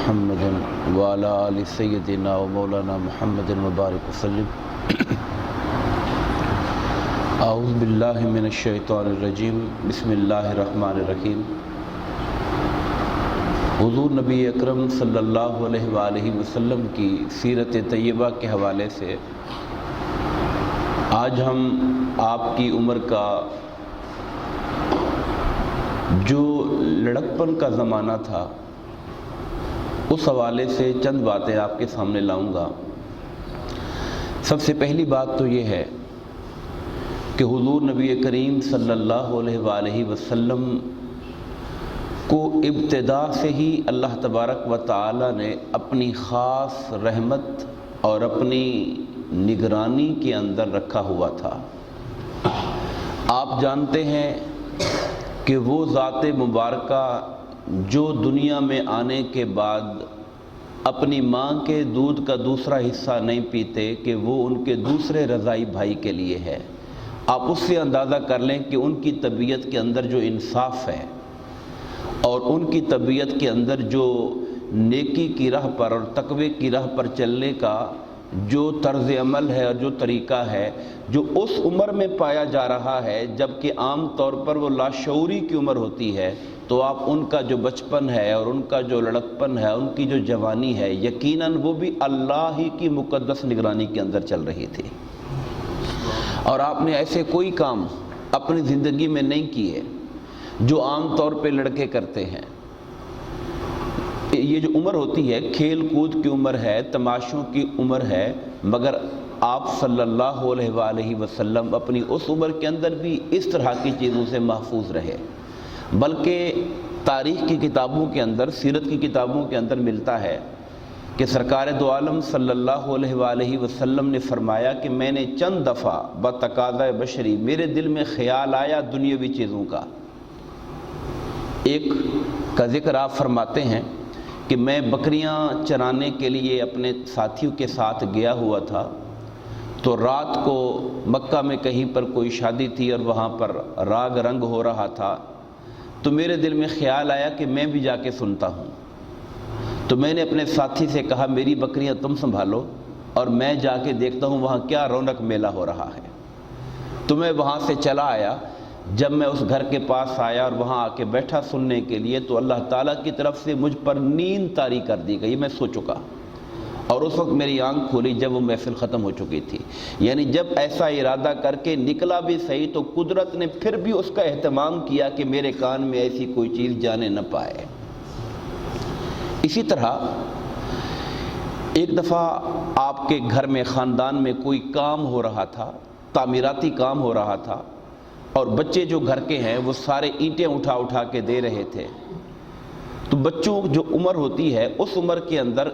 محمد وعلى آل سیدنا و مولانا محمد مبارک وسلم۔ اعوذ باللہ من الشیطان الرجیم، بسم اللہ الرحمن الرحیم۔ حضور نبی اکرم صلی اللہ علیہ وآلہ وسلم کی سیرت طیبہ کے حوالے سے آج ہم آپ کی عمر کا جو لڑکپن کا زمانہ تھا اس حوالے سے چند باتیں آپ کے سامنے لاؤں گا۔ سب سے پہلی بات تو یہ ہے کہ حضور نبی کریم صلی اللہ علیہ وآلہ وسلم کو ابتدا سے ہی اللہ تبارک و تعالی نے اپنی خاص رحمت اور اپنی نگرانی کے اندر رکھا ہوا تھا۔ آپ جانتے ہیں کہ وہ ذات مبارکہ جو دنیا میں آنے کے بعد اپنی ماں کے دودھ کا دوسرا حصہ نہیں پیتے کہ وہ ان کے دوسرے رضائی بھائی کے لیے ہے۔ آپ اس سے اندازہ کر لیں کہ ان کی طبیعت کے اندر جو انصاف ہے اور ان کی طبیعت کے اندر جو نیکی کی راہ پر اور تقوی کی راہ پر چلنے کا جو طرز عمل ہے اور جو طریقہ ہے جو اس عمر میں پایا جا رہا ہے، جبکہ عام طور پر وہ لاشعوری کی عمر ہوتی ہے، تو آپ ان کا جو بچپن ہے اور ان کا جو لڑکپن ہے، ان کی جو جوانی ہے، یقیناً وہ بھی اللہ ہی کی مقدس نگرانی کے اندر چل رہی تھی۔ اور آپ نے ایسے کوئی کام اپنی زندگی میں نہیں کیے جو عام طور پہ لڑکے کرتے ہیں۔ یہ جو عمر ہوتی ہے کھیل کود کی عمر ہے، تماشوں کی عمر ہے، مگر آپ صلی اللہ علیہ وآلہ وسلم اپنی اس عمر کے اندر بھی اس طرح کی چیزوں سے محفوظ رہے، بلکہ تاریخ کی کتابوں کے اندر، سیرت کی کتابوں کے اندر ملتا ہے کہ سرکار دو عالم صلی اللہ علیہ وآلہ وسلم نے فرمایا کہ میں نے چند دفعہ بتقاضۂ بشری میرے دل میں خیال آیا دنیاوی چیزوں کا۔ ایک کا ذکر آپ فرماتے ہیں کہ میں بکریاں چرانے کے لیے اپنے ساتھیوں کے ساتھ گیا ہوا تھا، تو رات کو مکہ میں کہیں پر کوئی شادی تھی اور وہاں پر راگ رنگ ہو رہا تھا، تو میرے دل میں خیال آیا کہ میں بھی جا کے سنتا ہوں۔ تو میں نے اپنے ساتھی سے کہا میری بکریاں تم سنبھالو اور میں جا کے دیکھتا ہوں وہاں کیا رونق میلہ ہو رہا ہے۔ تو میں وہاں سے چلا آیا۔ جب میں اس گھر کے پاس آیا اور وہاں آ کے بیٹھا سننے کے لیے، تو اللہ تعالیٰ کی طرف سے مجھ پر نیند طاری کر دی گئی، میں سو چکا، اور اس وقت میری آنکھ کھولی جب وہ محفل ختم ہو چکی تھی۔ یعنی جب ایسا ارادہ کر کے نکلا بھی صحیح، تو قدرت نے پھر بھی اس کا اہتمام کیا کہ میرے کان میں ایسی کوئی چیز جانے نہ پائے۔ اسی طرح ایک دفعہ آپ کے گھر میں خاندان میں کوئی کام ہو رہا تھا، تعمیراتی کام ہو رہا تھا، اور بچے جو گھر کے ہیں وہ سارے اینٹیں اٹھا اٹھا کے دے رہے تھے۔ تو بچوں جو عمر ہوتی ہے اس عمر کے اندر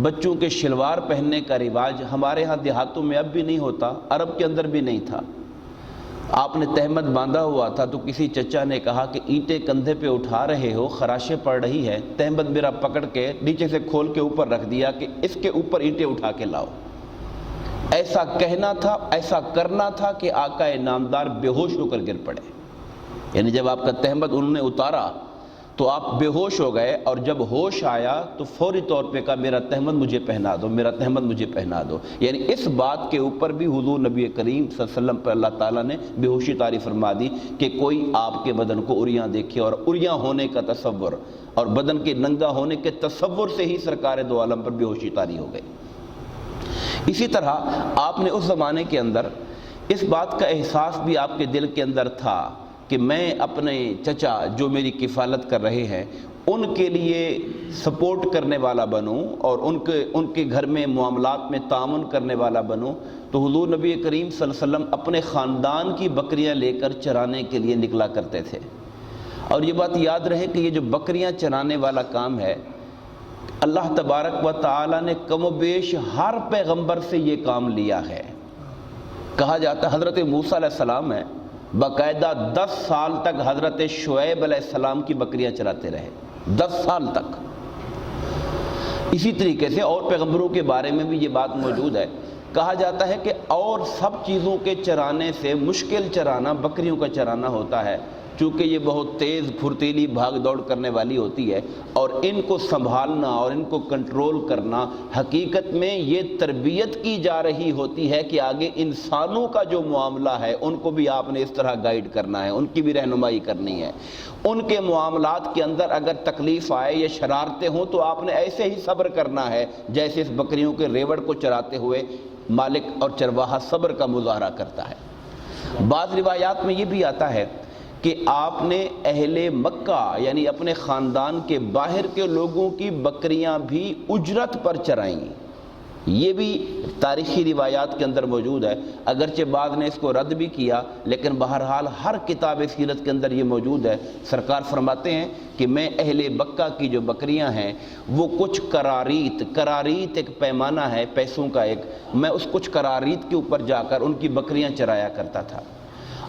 بچوں کے شلوار پہننے کا رواج ہمارے ہاں دیہاتوں میں اب بھی نہیں ہوتا، عرب کے اندر بھی نہیں تھا۔ آپ نے تہمت باندھا ہوا تھا تو کسی چچا نے کہا کہ اینٹیں کندھے پہ اٹھا رہے ہو، خراشیں پڑ رہی ہے، تہمت میرا پکڑ کے نیچے سے کھول کے اوپر رکھ دیا کہ اس کے اوپر اینٹیں اٹھا کے لاؤ۔ ایسا کہنا تھا، ایسا کرنا تھا کہ آقا نامدار بے ہوش ہو کر گر پڑے۔ یعنی جب آپ کا تہمت انہوں نے اتارا تو آپ بے ہوش ہو گئے، اور جب ہوش آیا تو فوری طور پہ کہا میرا تہمت مجھے پہنا دو، میرا تہمت مجھے پہنا دو۔ یعنی اس بات کے اوپر بھی حضور نبی کریم صلی اللہ علیہ وسلم پر اللہ تعالیٰ نے بے ہوشی طاری فرما دی کہ کوئی آپ کے بدن کو عریاں دیکھے، اور عریاں ہونے کا تصور اور بدن کے ننگا ہونے کے تصور سے ہی سرکار دو عالم پر بے ہوشی طاری ہو گئی۔ اسی طرح آپ نے اس زمانے کے اندر اس بات کا احساس بھی آپ کے دل کے اندر تھا کہ میں اپنے چچا جو میری کفالت کر رہے ہیں ان کے لیے سپورٹ کرنے والا بنوں اور ان کے گھر میں معاملات میں تعاون کرنے والا بنوں۔ تو حضور نبی کریم صلی اللہ علیہ وسلم اپنے خاندان کی بکریاں لے کر چرانے کے لیے نکلا کرتے تھے۔ اور یہ بات یاد رہے کہ یہ جو بکریاں چرانے والا کام ہے، اللہ تبارک و تعالی نے کم و بیش ہر پیغمبر سے یہ کام لیا ہے۔ کہا جاتا ہے حضرت موسیٰ علیہ السلام ہے باقاعدہ 10 سال تک حضرت شعیب علیہ السلام کی بکریاں چراتے رہے، 10 سال تک۔ اسی طریقے سے اور پیغمبروں کے بارے میں بھی یہ بات موجود ہے۔ کہا جاتا ہے کہ اور سب چیزوں کے چرانے سے مشکل چرانا بکریوں کا چرانا ہوتا ہے، چونکہ یہ بہت تیز پھرتیلی بھاگ دوڑ کرنے والی ہوتی ہے، اور ان کو سنبھالنا اور ان کو کنٹرول کرنا حقیقت میں یہ تربیت کی جا رہی ہوتی ہے کہ آگے انسانوں کا جو معاملہ ہے ان کو بھی آپ نے اس طرح گائیڈ کرنا ہے، ان کی بھی رہنمائی کرنی ہے۔ ان کے معاملات کے اندر اگر تکلیف آئے یا شرارتیں ہوں تو آپ نے ایسے ہی صبر کرنا ہے جیسے اس بکریوں کے ریوڑ کو چراتے ہوئے مالک اور چرواہا صبر کا مظاہرہ کرتا ہے۔ بعض روایات میں یہ بھی آتا ہے کہ آپ نے اہل مکہ یعنی اپنے خاندان کے باہر کے لوگوں کی بکریاں بھی اجرت پر چرائیں۔ یہ بھی تاریخی روایات کے اندر موجود ہے، اگرچہ بعض نے اس کو رد بھی کیا، لیکن بہرحال ہر کتاب سیرت کے اندر یہ موجود ہے۔ سرکار فرماتے ہیں کہ میں اہل مکہ کی جو بکریاں ہیں وہ کچھ کراریت ایک پیمانہ ہے پیسوں کا ایک، میں اس کچھ کراریت کے اوپر جا کر ان کی بکریاں چرایا کرتا تھا۔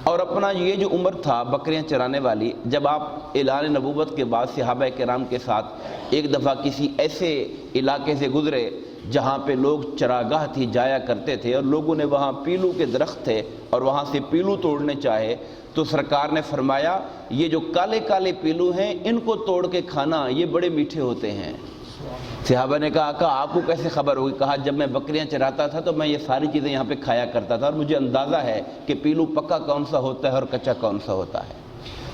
اور اپنا یہ جو عمر تھا بکریاں چرانے والی، جب آپ اعلان نبوت کے بعد صحابہ کرام کے ساتھ ایک دفعہ کسی ایسے علاقے سے گزرے جہاں پہ لوگ چراگاہ تھی جایا کرتے تھے، اور لوگوں نے وہاں پیلو کے درخت تھے اور وہاں سے پیلو توڑنے چاہے، تو سرکار نے فرمایا یہ جو کالے کالے پیلو ہیں ان کو توڑ کے کھانا، یہ بڑے میٹھے ہوتے ہیں۔ صحابہ نے کہا آقا آپ کو کیسے خبر ہوئی؟ کہا جب میں بکریاں چراتا تھا تو میں یہ ساری چیزیں یہاں پہ کھایا کرتا تھا، اور مجھے اندازہ ہے کہ پیلو پکا کون سا ہوتا ہے اور کچا کون سا ہوتا ہے۔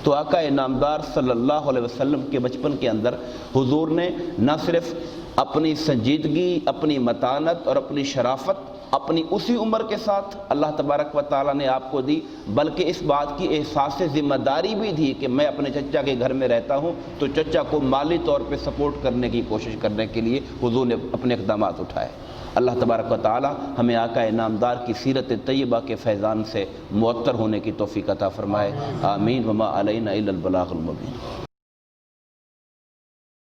تو آقا انعامدار صلی اللہ علیہ وسلم کے بچپن کے اندر حضور نے نہ صرف اپنی سنجیدگی، اپنی متانت اور اپنی شرافت اپنی اسی عمر کے ساتھ اللہ تبارک و تعالیٰ نے آپ کو دی، بلکہ اس بات کی احساس ذمہ داری بھی دی کہ میں اپنے چچا کے گھر میں رہتا ہوں، تو چچا کو مالی طور پہ سپورٹ کرنے کی کوشش کرنے کے لیے حضور نے اپنے اقدامات اٹھائے۔ اللہ تبارک و تعالیٰ ہمیں آقا انعامدار کی سیرت طیبہ کے فیضان سے معطر ہونے کی توفیق عطا فرمائے، آمین۔ وما علینا الا البلاغ المبین۔